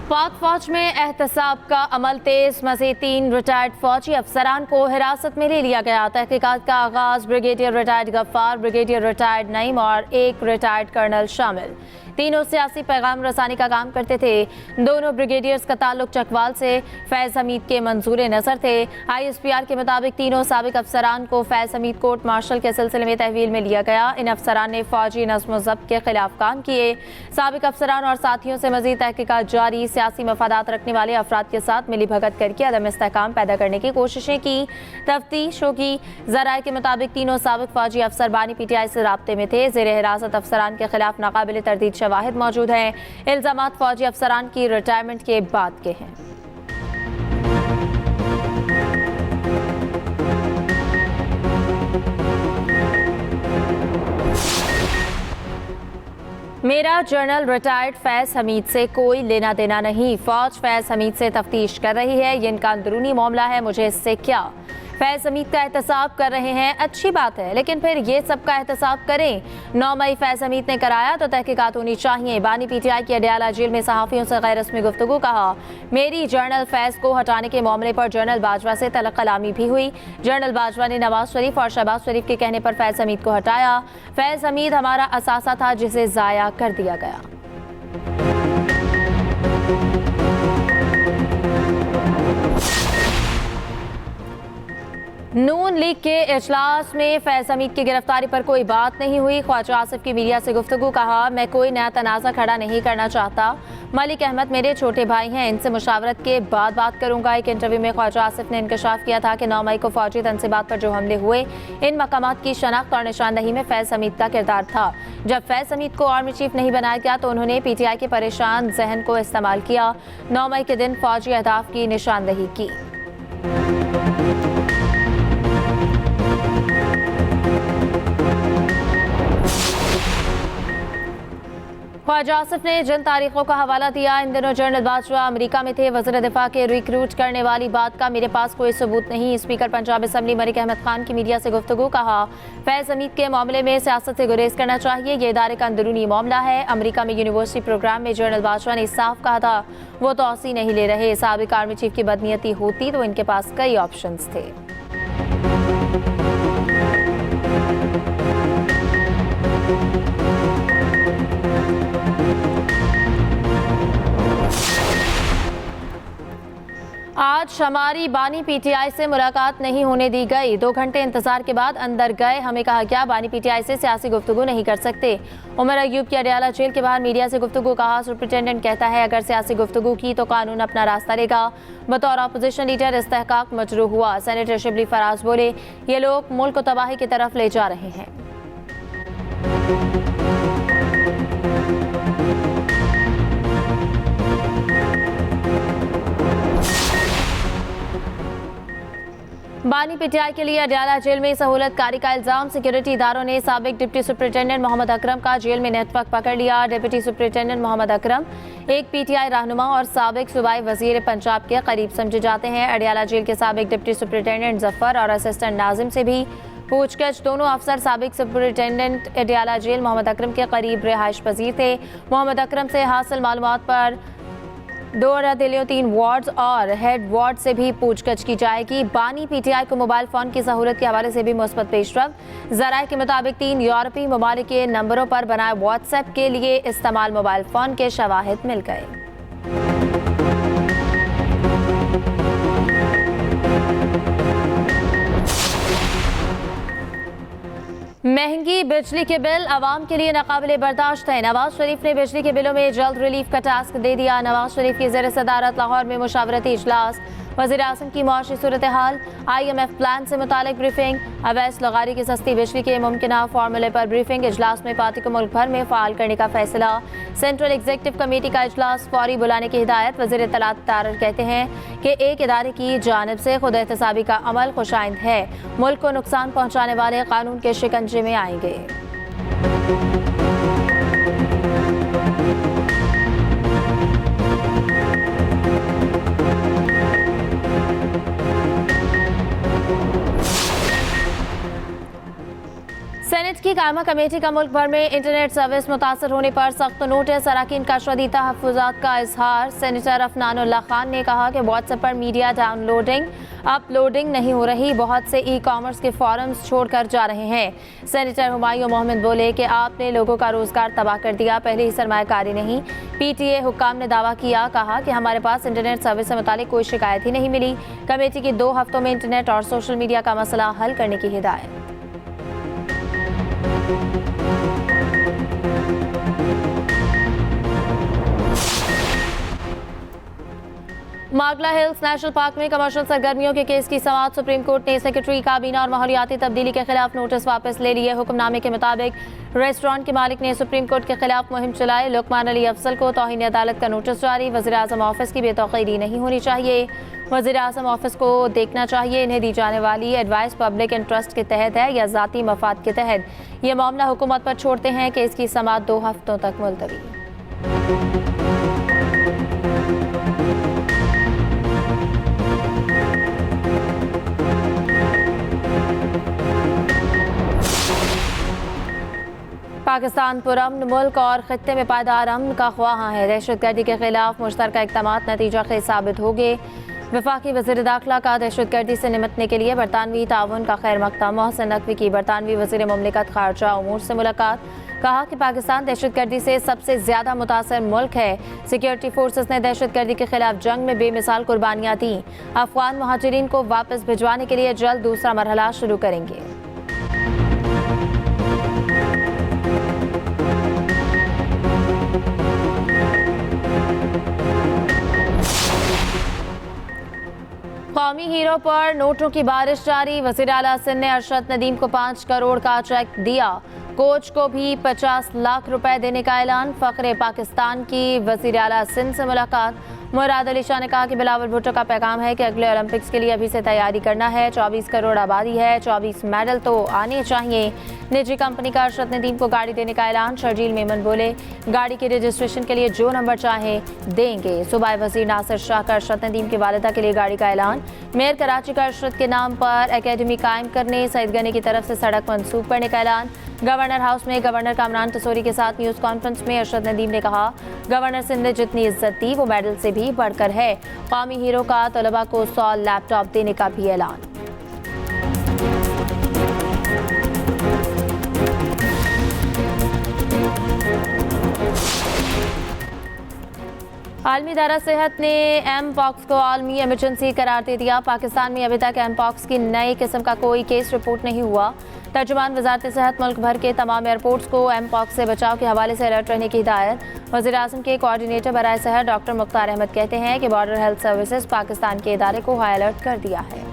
पाक फौज में एहतसाब का अमल तेज, मज़ीद 3 रिटायर्ड फौजी अफसरान को हिरासत में ले लिया गया। तहकीकात का आगाज, brigadier retired Gaffar, brigadier retired Naeem और एक रिटायर्ड कर्नल शामिल। तीनों सियासी पैगाम रसानी का काम करते थे। दोनों ब्रिगेडियर्स का ताल्लुक चकवाल से फैज़ हमीद के मंजूर नज़र थे। ISPR के मुताबिक तीनों साबिक अफसरान को फैज़ हमीद कोर्ट मार्शल के सिलसिले में तहवील में लिया गया। इन अफसरान ने फौजी नज़्म ज़ब्त के खिलाफ काम किए। साबिक अफसरान और साथियों से मज़ीद तहकीकात जारी। सियासी मफादात रखने वाले अफराद के साथ मिली भगत करके अदम इस्तेहकाम पैदा करने की कोशिशें की। तफ्तीश होगी। ज़राए के मुताबिक तीनों साबिक फौजी अफसर बानी PTI से राब्ते में थे। ज़ेर हिरासत अफसरान के खिलाफ नाकाबिल तरदीद शवाहिद मौजूद हैं। इल्जामात फौजी अफसरान की रिटायरमेंट के बाद के हैं। मेरा जनरल रिटायर्ड फैज़ हमीद से कोई लेना देना नहीं। फौज फैज़ हमीद से तफ्तीश कर रही है। ये इनका अंदरूनी मामला है, मुझे इससे क्या। फैज़ हमीद का एहतसाब कर रहे हैं, अच्छी बात है, लेकिन फिर ये सब का एहतसाब करें। 9 मई फैज़ हमीद ने कराया तो तहकीकात होनी चाहिए। बानी PTI की अडयाला जेल में सहाफ़ियों से गैर रस्मी गुफ्तगू। कहा, मेरी जनरल फैज़ को हटाने के मामले पर जनरल बाजवा से तलब कलामी भी हुई। जनरल बाजवा ने नवाज शरीफ और शहबाज शरीफ के कहने पर फैज़ हमीद को हटाया। फैज़ हमीद हमारा असासा था जिसे ज़ाया कर दिया गया। नून लीग के इजलास में फैज़ हमीद की गिरफ्तारी पर कोई बात नहीं हुई। ख्वाजा आसिफ की मीडिया से गुफ्तगू। कहा, मैं कोई नया तनाज़ा खड़ा नहीं करना चाहता। मलिक अहमद मेरे छोटे भाई हैं, इनसे मुशावरत के बाद बात करूंगा। एक इंटरव्यू में ख्वाजा आसिफ ने इंकशाफ किया था कि 9 मई को फौजी तनसीबात पर जो हमले हुए, इन मकामात की शनाख्त और निशानदही में फैज़ हमीद का किरदार था। जब फैज़ हमीद को आर्मी चीफ नहीं बनाया गया तो उन्होंने PTI के परेशान जहन को इस्तेमाल किया। 9 मई के दिन फौजी अहदाफ की निशानदही की। ख्वाजा आसिफ ने जिन तारीखों का हवाला दिया, इन दिनों जनरल बाजवा अमेरिका में थे। वज़ीर दिफा के रिक्रूट करने वाली बात का मेरे पास कोई सबूत नहीं। स्पीकर पंजाब असम्बली मलिक अहमद खान की मीडिया से गुफ्तगू। कहा, फैज़ हमीद के मामले में सियासत से गुरेज करना चाहिए। ये इदारे का अंदरूनी मामला है। अमेरिका में यूनिवर्सिटी प्रोग्राम में जनरल बाजवा ने साफ कहा था वो तौसी नहीं ले रहे। साबिक आर्मी चीफ की बदनीयती होती तो इनके पास कई ऑप्शंस थे। आज हमारी बानी PTI से मुलाकात नहीं होने दी गई। 2 घंटे इंतजार के बाद अंदर गए। हमें कहा गया बानी PTI से सियासी गुफ्तगू नहीं कर सकते। उमर अयूब की अडयाला जेल के बाहर मीडिया से गुफ्तगू। कहा, सुप्रिटेंडेंट कहता है अगर सियासी गुफ्तगू की तो कानून अपना रास्ता लेगा। बतौर अपोजिशन लीडर इस्तेहकाक मजरूह हुआ। सेनेटर शिबली फराज बोले, ये लोग मुल्क को तबाही की तरफ ले जा रहे हैं। बानी PTI के लिए अडयाला जेल में सहूलत कारी का इल्जाम। सिक्योरिटी इदारों ने साबिक डिप्टी सुप्रिटेंडेंट मोहम्मद अकरम का जेल में नेटवर्क पकड़ लिया। डिप्टी सुप्रिटेंडेंट मोहम्मद अकरम एक PTI रहनुमा और साबिक सूबाई वजीर पंजाब के करीब समझे जाते हैं। अडयाला जेल के साबिक डिप्टी सुप्रिटेंडेंट जफर और असिस्टेंट नाजिम से भी पूछगछ। दोनों अफसर साबिक सुप्रिटेंडेंट अडयाला जेल मोहम्मद अकरम के करीब रिहाइश पजीर थे। मोहम्मद अकरम से हासिल मालूमात पर 2 अदलियों 3 वार्ड्स और हेड वार्ड से भी पूछगछ की जाएगी। बानी PTI को मोबाइल फोन की सहूलत के हवाले से भी मुस्बत पेशरफ। ज़राए के मुताबिक 3 यूरोपीय ममालिक के नंबरों पर बनाए व्हाट्सएप के लिए इस्तेमाल मोबाइल फोन के शवाहिद मिल गए। महंगी बिजली के बिल अवाम के लिए नाकाबिले बर्दाश्त है। नवाज शरीफ ने बिजली के बिलों में जल्द रिलीफ का टास्क दे दिया। नवाज शरीफ की ज़ेर सदारत लाहौर में मुशावरती इजलास। वज़ीर आज़म की मुआशी सूरत हाल, IMF प्लान से मुतालिक ब्रीफिंग, अवैस लगारी की सस्ती बिजली के मुमकिना फार्मूले पर ब्रीफिंग। इजलास में पार्टी को मुल्क भर में फ़ाल करने का फैसला। सेंट्रल एग्जीक्यूटिव कमेटी का इजलास फौरी बुलाने की हिदायत। वज़ीर इत्तलात तारर कहते हैं कि एक इदारे की जानिब से खुद एहतसाबी का अमल खुशाइंद है। मुल्क को नुकसान पहुँचाने वाले कानून के शिकंजे में आएंगे। सेनेट की कायमा कमेटी का मुल्क भर में इंटरनेट सर्विस मुतासर होने पर सख्त नोटिस। अरकान का शदीद तहफ़्फ़ुज़ात का इजहार। सेनेटर अफनानुल्लाह खान ने कहा कि व्हाट्सएप पर मीडिया डाउनलोडिंग अपलोडिंग नहीं हो रही, बहुत से ई कॉमर्स के फॉरम्स छोड़कर जा रहे हैं। सेनेटर हुमायूं मोहम्मद बोले कि आपने लोगों का रोजगार तबाह कर दिया, पहले ही सरमायाकारी नहीं। PTA हुक्काम ने दावा किया, कहा कि हमारे पास इंटरनेट सर्विस से मुतालिक कोई शिकायत ही नहीं मिली। कमेटी की 2 हफ्तों में इंटरनेट और सोशल मीडिया का मसला हल करने की हिदायत। मागला हिल्स नेशनल पार्क में कमर्शियल सरगर्मियों के केस की समाअत। सुप्रीम कोर्ट ने सेक्रेटरी काबीना और माहौलियाती तब्दीली के खिलाफ नोटिस वापस ले लिए। हुक्मनामे के मुताबिक रेस्टोरेंट के मालिक ने सुप्रीम कोर्ट के खिलाफ मुहिम चलाई। लुकमान अली अफजल को तौहीन अदालत का नोटिस जारी। वज़ीर आज़म ऑफिस की बेतौकीरी नहीं होनी चाहिए। वज़ीर आज़म ऑफिस को देखना चाहिए इन्हें दी जाने वाली एडवाइस पब्लिक इंटरेस्ट के तहत है या ज़ाती मफाद के तहत। ये मामला हुकूमत पर छोड़ते हैं कि इसकी समाअत 2 हफ्तों तक मुलतवी। पाकिस्तान पुरअमन मुल्क और खित्ते में पायदार अमन का ख्वाह है। दहशतगर्दी के खिलाफ मुश्तरका इक़दामात नतीजा खेज साबित होंगे। वफाकी वज़ीर दाखिला का दहशतगर्दी से निपटने के लिए बरतानवी ताउन का खैर मकदम। मोहसिन नकवी की बरतानवी वज़ीर मुमलिकत खारजा उमूर से मुलाकात। कहा कि पाकिस्तान दहशतगर्दी से सबसे ज़्यादा मुतासर मुल्क है। सिक्योरिटी फोर्सेस ने दहशतगर्दी के खिलाफ जंग में बेमिसाल कुर्बानियाँ दी। अफगान मुहाजिरीन को वापस भिजवाने के लिए जल्द दूसरा मरहला शुरू करेंगे। कौमी हीरो पर नोटों की बारिश जारी। वज़ीर आला सिंध ने अरशद नदीम को 5 करोड़ का चेक दिया। कोच को भी 50 लाख रुपए देने का ऐलान। फ़ख्रे पाकिस्तान की वज़ीर आला सिंध से मुलाकात। मुराद अली शाह ने कहा कि बिलावल भुट्टो का पैगाम है कि अगले ओलंपिक्स के लिए अभी से तैयारी करना है। 24 करोड़ आबादी है, 24 मेडल तो आने चाहिए। निजी कंपनी का अरशद नदीम को गाड़ी देने का ऐलान। शर्जील मेमन बोले, गाड़ी के रजिस्ट्रेशन के लिए जो नंबर चाहे देंगे। सूबाई वजीर नासिर शाह का अरशद नदीम की वालिदा के लिए गाड़ी का ऐलान। मेयर कराची का अरशद के नाम पर एकेडमी कायम करने, सईद गनी की तरफ से सड़क मंसूब करने का ऐलान। गवर्नर हाउस में गवर्नर कामरान तसूरी के साथ न्यूज़ कॉन्फ्रेंस में अरशद नदीम ने कहा, गवर्नर सिंध ने जितनी इज्जत दी वो मेडल से भी बढ़कर है। कौमी हीरो का तलबा को 100 लैपटॉप देने का भी ऐलान। आलमी इदारा सेहत ने एम पॉक्स को आलमी इमरजेंसी करार दे दिया। पाकिस्तान में अभी तक एम पॉक्स की नई किस्म का कोई केस रिपोर्ट नहीं हुआ। तर्जुमान वजारत सेहत मुल्क भर के तमाम एयरपोर्ट्स को एम पॉक्स से बचाव के हवाले से अलर्ट रहने की हिदायत। वज़ीर आज़म के कोऑर्डिनेटर बराए सेहत डॉक्टर मुख्तार अहमद कहते हैं कि बॉर्डर हेल्थ सर्विसेज पाकिस्तान के इदारे को हाई अलर्ट कर दिया है।